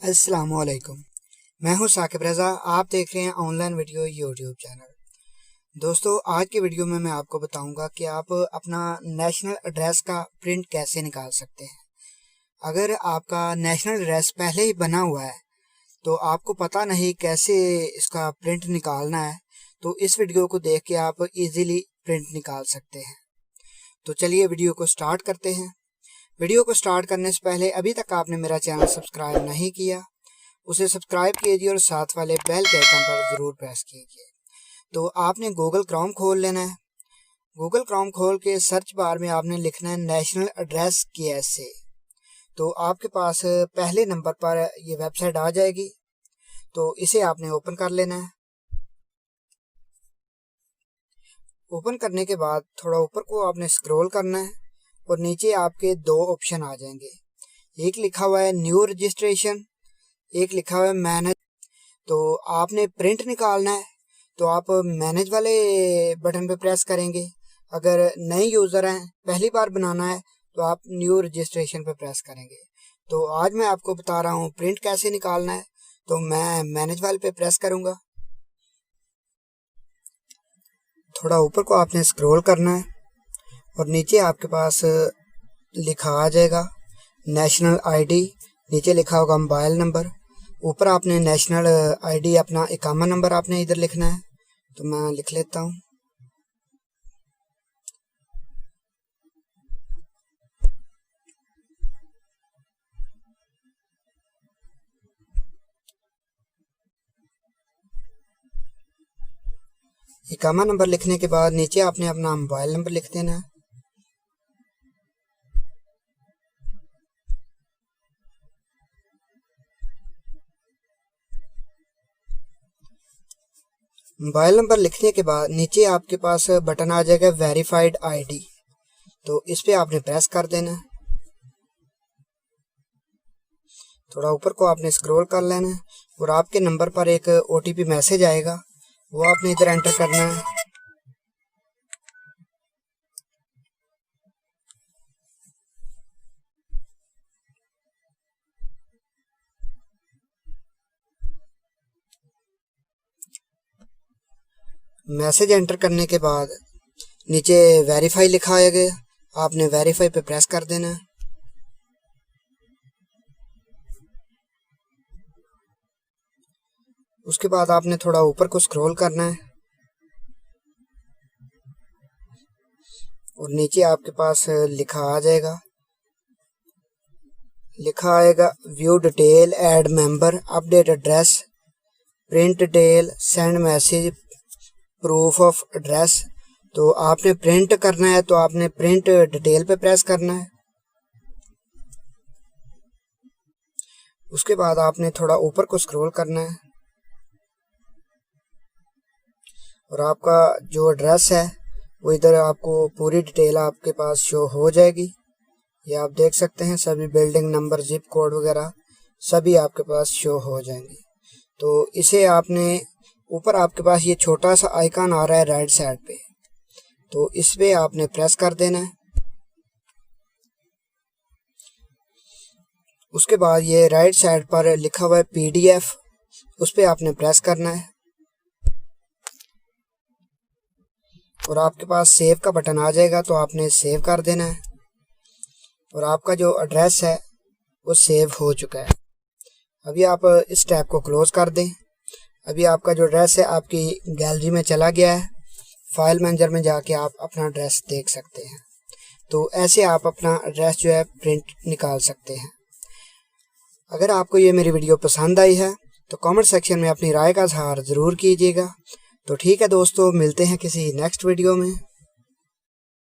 अस्सलामुअलैकुम। मैं हूं साकिब रज़ा। आप देख रहे हैं ऑनलाइन वीडियो यूट्यूब चैनल। दोस्तों, आज की वीडियो में मैं आपको बताऊंगा कि आप अपना नेशनल एड्रेस का प्रिंट कैसे निकाल सकते हैं। अगर आपका नेशनल एड्रेस पहले ही बना हुआ है तो आपको पता नहीं कैसे इसका प्रिंट निकालना है, तो इस वीडियो को देख के आप इजीली प्रिंट निकाल सकते हैं। तो चलिए वीडियो को स्टार्ट करते हैं। वीडियो को स्टार्ट करने से पहले अभी तक आपने मेरा चैनल सब्सक्राइब नहीं किया, उसे सब्सक्राइब कीजिए और साथ वाले बेल के आइकन पर ज़रूर प्रेस कीजिए। तो आपने गूगल क्रोम खोल लेना है। गूगल क्रोम खोल के सर्च बार में आपने लिखना है नेशनल एड्रेस कैसे। तो आपके पास पहले नंबर पर ये वेबसाइट आ जाएगी, तो इसे आपने ओपन कर लेना है। ओपन करने के बाद थोड़ा ऊपर को आपने स्क्रॉल करना है और नीचे आपके दो ऑप्शन आ जाएंगे। एक लिखा हुआ है न्यू रजिस्ट्रेशन, एक लिखा हुआ है मैनेज। तो आपने प्रिंट निकालना है तो आप मैनेज वाले बटन पे प्रेस करेंगे। अगर नए यूज़र हैं, पहली बार बनाना है, तो आप न्यू रजिस्ट्रेशन पे प्रेस करेंगे। तो आज मैं आपको बता रहा हूँ प्रिंट कैसे निकालना है, तो मैं मैनेज वाले पे प्रेस करूँगा। थोड़ा ऊपर को आपने स्क्रॉल करना है और नीचे आपके पास लिखा आ जाएगा नेशनल आईडी, नीचे लिखा होगा मोबाइल नंबर, ऊपर आपने नेशनल आईडी अपना इकामा नंबर आपने इधर लिखना है। तो मैं लिख लेता हूँ। इकामा नंबर लिखने के बाद नीचे आपने अपना मोबाइल नंबर लिख देना है। मोबाइल नंबर लिखने के बाद नीचे आपके पास बटन आ जाएगा वेरीफाइड आईडी, तो इस पे आपने प्रेस कर देना है। थोड़ा ऊपर को आपने स्क्रॉल कर लेना है और आपके नंबर पर एक ओटीपी मैसेज आएगा, वो आपने इधर एंटर करना है। मैसेज एंटर करने के बाद नीचे वेरीफाई लिखा आएगा, आपने वेरीफाई पे प्रेस कर देना है। उसके बाद आपने थोड़ा ऊपर को स्क्रॉल करना है और नीचे आपके पास लिखा आएगा view detail, add member, update address, print detail, send message, proof of address. तो आपने प्रिंट करना है तो आपने प्रिंट डिटेल पे प्रेस करना है। उसके बाद आपने थोड़ा ऊपर को स्क्रॉल करना है और आपका जो एड्रेस है वो इधर आपको पूरी डिटेल आपके पास शो हो जाएगी। ये आप देख सकते हैं, सभी बिल्डिंग नंबर, जिप कोड वगैरह सभी आपके पास शो हो जाएंगे। तो इसे आपने ऊपर आपके पास ये छोटा सा आइकन आ रहा है राइट साइड पे, तो इस पे आपने प्रेस कर देना है। उसके बाद ये राइट साइड पर लिखा हुआ है पीडीएफ, उस पे आपने प्रेस करना है और आपके पास सेव का बटन आ जाएगा, तो आपने सेव कर देना है और आपका जो एड्रेस है वो सेव हो चुका है। अभी आप इस टैब को क्लोज कर दें। अभी आपका जो एड्रेस है आपकी गैलरी में चला गया है। फाइल मैनेजर में जाके आप अपना एड्रेस देख सकते हैं। तो ऐसे आप अपना एड्रेस जो है प्रिंट निकाल सकते हैं। अगर आपको ये मेरी वीडियो पसंद आई है तो कमेंट सेक्शन में अपनी राय का इज़हार ज़रूर कीजिएगा। तो ठीक है दोस्तों, मिलते हैं किसी नेक्स्ट वीडियो में।